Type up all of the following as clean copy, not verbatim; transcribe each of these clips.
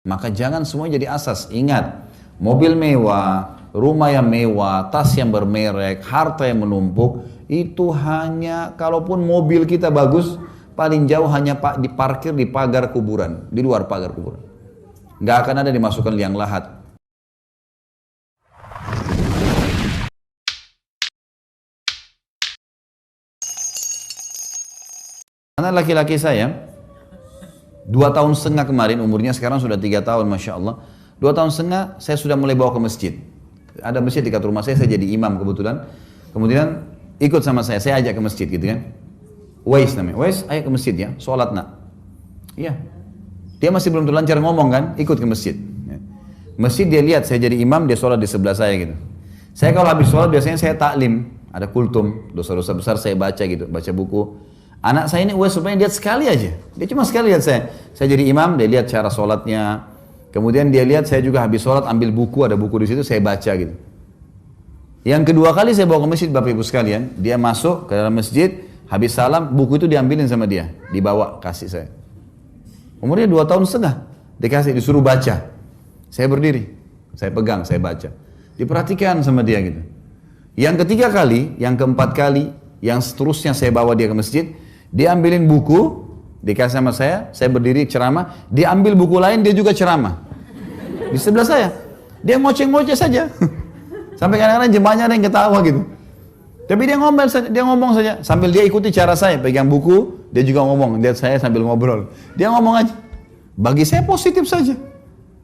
Maka jangan semua jadi asas. Ingat, mobil mewah, rumah yang mewah, tas yang bermerek, harta yang menumpuk, itu hanya, kalaupun mobil kita bagus, paling jauh hanya diparkir di pagar kuburan, di luar pagar kuburan. Nggak akan ada dimasukkan liang lahat. Anak laki-laki saya 2 tahun setengah kemarin, umurnya sekarang sudah 3 tahun, Masya Allah. 2 tahun setengah saya sudah mulai bawa ke masjid. Ada masjid dekat rumah saya jadi imam kebetulan. Kemudian ikut sama saya ajak ke masjid gitu kan. Wais namanya, Wais ayo ke masjid ya, sholat nak. Iya, dia masih belum terlancar ngomong kan, ikut ke masjid. Masjid dia lihat saya jadi imam, dia sholat di sebelah saya gitu. Saya kalau habis sholat biasanya saya taklim, ada kultum, dosa-dosa besar saya baca gitu, baca buku. Anak saya ini Uwais supaya lihat sekali aja. Dia cuma sekali lihat saya. Saya jadi imam, dia lihat cara sholatnya. Kemudian dia lihat saya juga habis sholat ambil buku, ada buku di situ saya baca gitu. Yang kedua kali saya bawa ke masjid, Bapak Ibu sekalian, dia masuk ke dalam masjid, habis salam, buku itu diambilin sama dia, dibawa kasih saya. Umurnya 2 tahun setengah, dikasih, disuruh baca. Saya berdiri, saya pegang, saya baca. Diperhatikan sama dia gitu. Yang ketiga kali, yang keempat kali, yang seterusnya saya bawa dia ke masjid, dia ambilin buku, dikasih sama saya berdiri ceramah, dia ambil buku lain, dia juga ceramah. Di sebelah saya, dia ngoceh-ngoceh saja. Sampai kadang-kadang jemaahnya ada yang ketawa gitu. Tapi dia ngomong saja, sambil dia ikuti cara saya, pegang buku, dia juga ngomong, lihat saya sambil ngobrol. Dia ngomong aja. Bagi saya positif saja.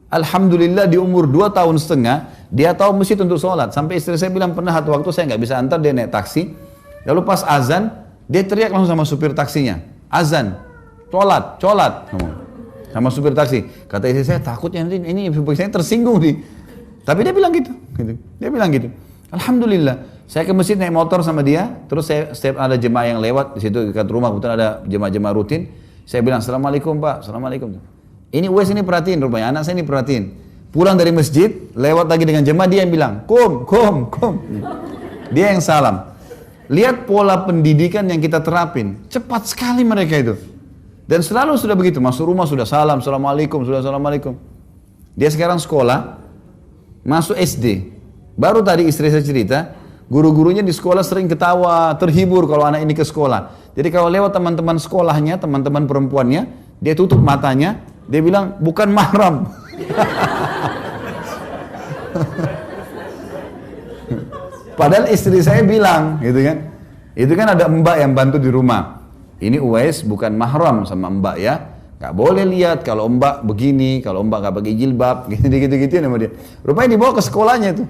Alhamdulillah di umur 2 tahun setengah, dia tahu masjid untuk sholat. Sampai istri saya bilang, pernah satu waktu saya nggak bisa antar, dia naik taksi. Lalu pas azan, dia teriak langsung sama supir taksinya. Azan, colat. Sama supir taksi. Kata istri saya, takutnya nanti ini supir saya tersinggung nih. Tapi dia bilang gitu. Dia bilang gitu. Alhamdulillah. Saya ke masjid naik motor sama dia. Terus saya setiap ada jemaah yang lewat di situ dekat rumah, kebetulan ada jemaah-jemaah rutin. Saya bilang, Assalamualaikum Pak, Assalamualaikum. Ini Uwais ini perhatiin rupanya, anak saya ini perhatiin. Pulang dari masjid, lewat lagi dengan jemaah, dia yang bilang, Kum. Dia yang salam. Lihat pola pendidikan yang kita terapin. Cepat sekali mereka itu. Dan selalu sudah begitu. Masuk rumah sudah salam, Assalamualaikum, sudah Assalamualaikum. Dia sekarang sekolah, masuk SD. Baru tadi istri saya cerita, guru-gurunya di sekolah sering ketawa, terhibur kalau anak ini ke sekolah. Jadi kalau lewat teman-teman sekolahnya, teman-teman perempuannya, dia tutup matanya, dia bilang, bukan mahram. Padahal istri saya bilang, gitu kan. Itu kan ada mbak yang bantu di rumah. Ini Uwais bukan mahram sama mbak ya. Gak boleh lihat kalau mbak begini, kalau mbak gak pakai jilbab, gitu-gitu sama dia. Rupanya dibawa ke sekolahnya itu.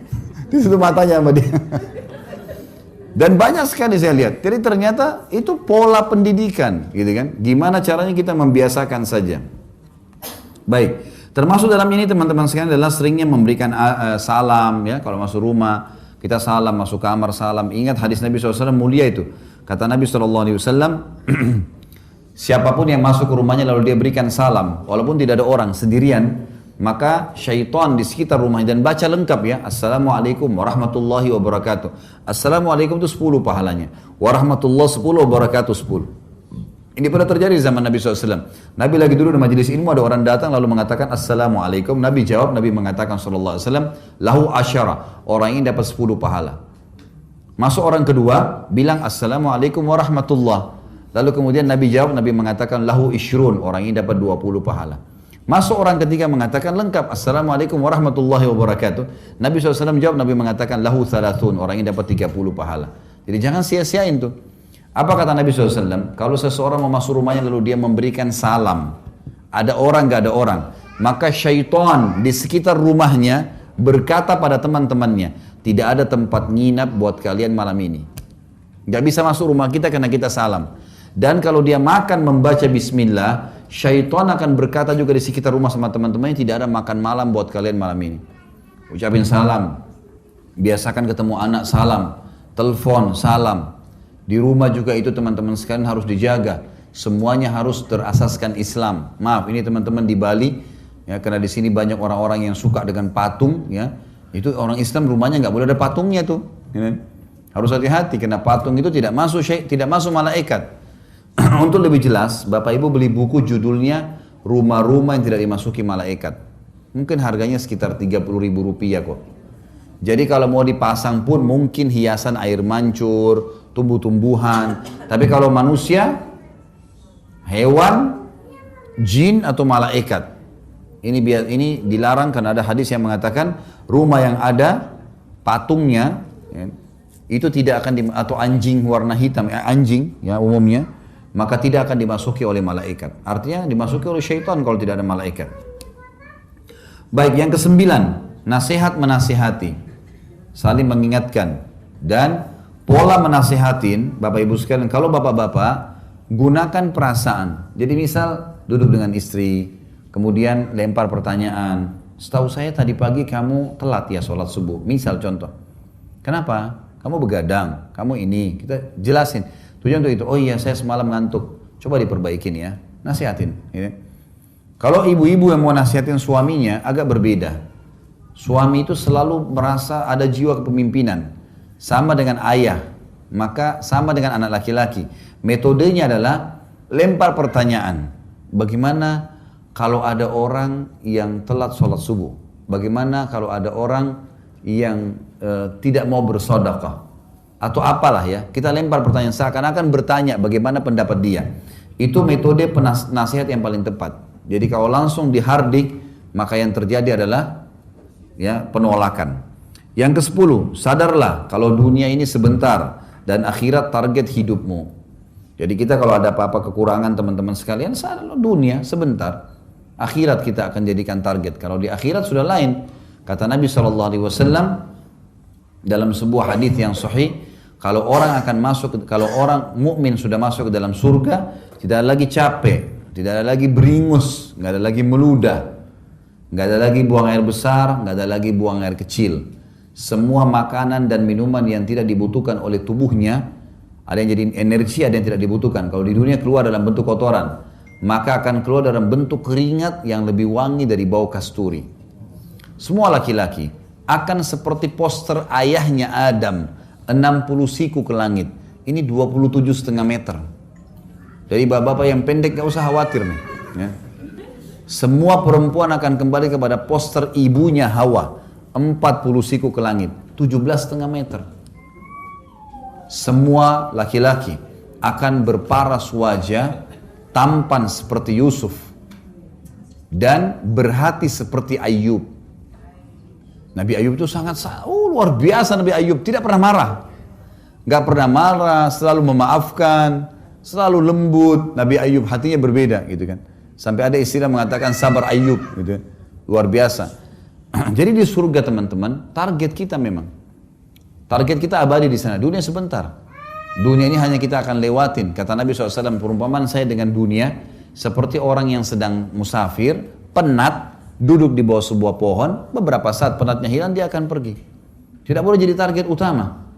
Di situ matanya sama dia. Dan banyak sekali saya lihat. Jadi ternyata itu pola pendidikan, gitu kan. Gimana caranya kita membiasakan saja. Baik. Termasuk dalam ini teman-teman sekalian adalah seringnya memberikan salam ya kalau masuk rumah. Kita salam, masuk kamar salam. Ingat hadis Nabi SAW mulia itu. Kata Nabi SAW, siapapun yang masuk ke rumahnya lalu dia berikan salam, walaupun tidak ada orang, sendirian, maka syaitan di sekitar rumahnya, dan baca lengkap ya, Assalamualaikum warahmatullahi wabarakatuh. Assalamualaikum itu 10 pahalanya. Warahmatullahi 10, wabarakatuh 10. Ini pernah terjadi di zaman Nabi SAW. Nabi lagi dulu di majelis ilmu, ada orang datang lalu mengatakan Assalamualaikum. Nabi jawab, Nabi mengatakan SAW, lahu asyara, orang ini dapat 10 pahala. Masuk orang kedua, bilang Assalamualaikum warahmatullah. Lalu kemudian Nabi jawab, Nabi mengatakan lahu isyrun, orang ini dapat 20 pahala. Masuk orang ketiga mengatakan lengkap, Assalamualaikum warahmatullahi wabarakatuh. Nabi SAW jawab, Nabi mengatakan lahu thalathun, orang ini dapat 30 pahala. Jadi jangan sia-siain tuh. Apa kata Nabi SAW? Kalau seseorang mau masuk rumahnya lalu dia memberikan salam, ada orang gak ada orang, maka syaitan di sekitar rumahnya berkata pada teman-temannya, tidak ada tempat nginap buat kalian malam ini. Gak bisa masuk rumah kita karena kita salam. Dan kalau dia makan membaca bismillah, syaitan akan berkata juga di sekitar rumah sama teman-temannya, tidak ada makan malam buat kalian malam ini. Ucapin salam, biasakan ketemu anak salam, telepon salam. Di rumah juga itu teman-teman sekalian harus dijaga. Semuanya harus terasaskan Islam. Maaf, ini teman-teman di Bali, ya, karena di sini banyak orang-orang yang suka dengan patung, ya. Itu orang Islam rumahnya nggak boleh ada patungnya tuh. Ya. Harus hati-hati karena patung itu tidak masuk malaikat. Untuk lebih jelas, Bapak Ibu beli buku judulnya Rumah-rumah yang tidak dimasuki malaikat. mungkin harganya sekitar 30.000 rupiah kok. Jadi kalau mau dipasang pun mungkin hiasan air mancur, tumbuh-tumbuhan. Tapi kalau manusia, hewan, jin atau malaikat, ini dilarang karena ada hadis yang mengatakan rumah yang ada patungnya ya, itu tidak akan atau anjing warna hitam, anjing ya umumnya, maka tidak akan dimasuki oleh malaikat. Artinya dimasuki oleh syaitan kalau tidak ada malaikat. Baik, yang ke-9, nasihat menasihati. Saling mengingatkan. Dan pola menasihatin, Bapak Ibu sekalian, kalau bapak-bapak gunakan perasaan. Jadi misal duduk dengan istri, kemudian lempar pertanyaan. Setahu saya tadi pagi kamu telat ya sholat subuh. Misal contoh. Kenapa? Kamu begadang, kamu ini. Kita jelasin. Tujuan untuk itu. Oh iya, saya semalam ngantuk. Coba diperbaikin ya. Nasihatin. Gitu. Kalau ibu-ibu yang mau nasihatin suaminya agak berbeda. Suami itu selalu merasa ada jiwa kepemimpinan. Sama dengan ayah. Maka sama dengan anak laki-laki. Metodenya adalah lempar pertanyaan. Bagaimana kalau ada orang yang telat sholat subuh? Bagaimana kalau ada orang yang tidak mau bersedekah? Atau apalah ya. Kita lempar pertanyaan seakan-akan bertanya bagaimana pendapat dia. Itu metode nasihat yang paling tepat. Jadi kalau langsung dihardik, maka yang terjadi adalah ya penolakan. Yang ke-10, sadarlah kalau dunia ini sebentar dan akhirat target hidupmu. Jadi kita kalau ada apa-apa kekurangan teman-teman sekalian, sadarlah dunia sebentar. Akhirat kita akan jadikan target. Kalau di akhirat sudah lain. Kata Nabi SAW dalam sebuah hadis yang sahih, kalau orang mukmin sudah masuk ke dalam surga, tidak ada lagi capek, tidak ada lagi beringus, nggak ada lagi meludah. Nggak ada lagi buang air besar, nggak ada lagi buang air kecil. Semua makanan dan minuman yang tidak dibutuhkan oleh tubuhnya, ada yang jadi energi, ada yang tidak dibutuhkan. Kalau di dunia keluar dalam bentuk kotoran, maka akan keluar dalam bentuk keringat yang lebih wangi dari bau kasturi. Semua laki-laki akan seperti poster ayahnya Adam, 60 siku ke langit. Ini 27,5 meter. Jadi bapak-bapak yang pendek gak usah khawatir nih. Ya. Semua perempuan akan kembali kepada poster ibunya Hawa, 40 siku ke langit, 17,5 meter. Semua laki-laki akan berparas wajah, tampan seperti Yusuf, dan berhati seperti Ayub. Nabi Ayub itu sangat luar biasa. Nabi Ayub tidak pernah marah, gak pernah marah, selalu memaafkan, selalu lembut. Nabi Ayub hatinya berbeda gitu kan. Sampai ada istilah mengatakan sabar Ayub gitu. Luar biasa. Jadi di surga teman-teman, target kita memang. Target kita abadi di sana. Dunia sebentar. Dunia ini hanya kita akan lewatin. Kata Nabi SAW, perumpamaan saya dengan dunia seperti orang yang sedang musafir, penat, duduk di bawah sebuah pohon, beberapa saat penatnya hilang, dia akan pergi. Tidak boleh jadi target utama.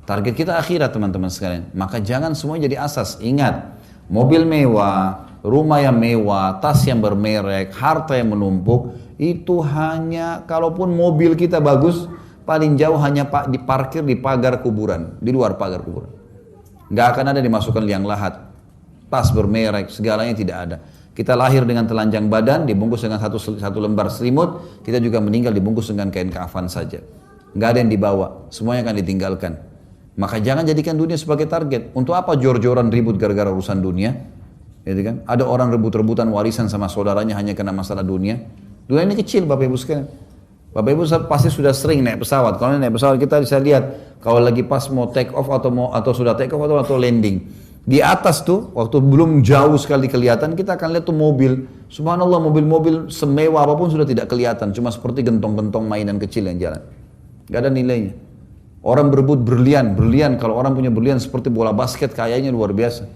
Target kita akhirat teman-teman sekalian. Maka jangan semua jadi asas. Ingat, mobil mewah, rumah yang mewah, tas yang bermerek, harta yang menumpuk, itu hanya, kalaupun mobil kita bagus, paling jauh hanya diparkir di pagar kuburan, di luar pagar kuburan. Nggak akan ada dimasukkan liang lahat, tas bermerek, segalanya tidak ada. Kita lahir dengan telanjang badan, dibungkus dengan satu lembar selimut, kita juga meninggal dibungkus dengan kain kafan saja. Nggak ada yang dibawa, semuanya akan ditinggalkan. Maka jangan jadikan dunia sebagai target. Untuk apa jor-joran ribut gara-gara urusan dunia? Gitu kan? Ada orang rebut-rebutan warisan sama saudaranya hanya karena masalah dunia. Dunia ini kecil Bapak Ibu sekalian. Bapak Ibu pasti sudah sering naik pesawat. Kalau naik pesawat kita bisa lihat kalau lagi pas mau take off atau sudah take off atau landing. Di atas tuh waktu belum jauh sekali kelihatan kita akan lihat tuh mobil. Subhanallah, mobil-mobil semewah apapun sudah tidak kelihatan, cuma seperti gentong-gentong mainan kecil yang jalan. Gak ada nilainya. Orang berebut berlian kalau orang punya berlian seperti bola basket kayaknya luar biasa.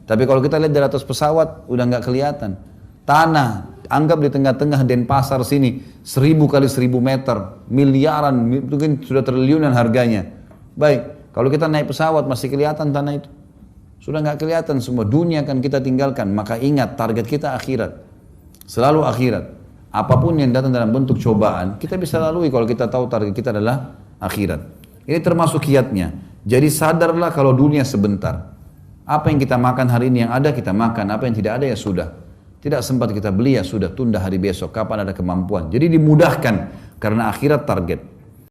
Tapi kalau kita lihat dari atas pesawat, udah nggak kelihatan. Tanah, anggap di tengah-tengah Denpasar sini, 1000 kali 1000 meter, miliaran, mungkin sudah triliunan harganya. Baik, kalau kita naik pesawat masih kelihatan tanah itu. Sudah nggak kelihatan semua, dunia akan kita tinggalkan. Maka ingat, target kita akhirat. Selalu akhirat. Apapun yang datang dalam bentuk cobaan, kita bisa lalui kalau kita tahu target kita adalah akhirat. Ini termasuk kiatnya. Jadi sadarlah kalau dunia sebentar. Apa yang kita makan hari ini yang ada kita makan, apa yang tidak ada ya sudah. Tidak sempat kita beli, ya sudah, tunda hari besok, kapan ada kemampuan. Jadi dimudahkan karena akhirat target.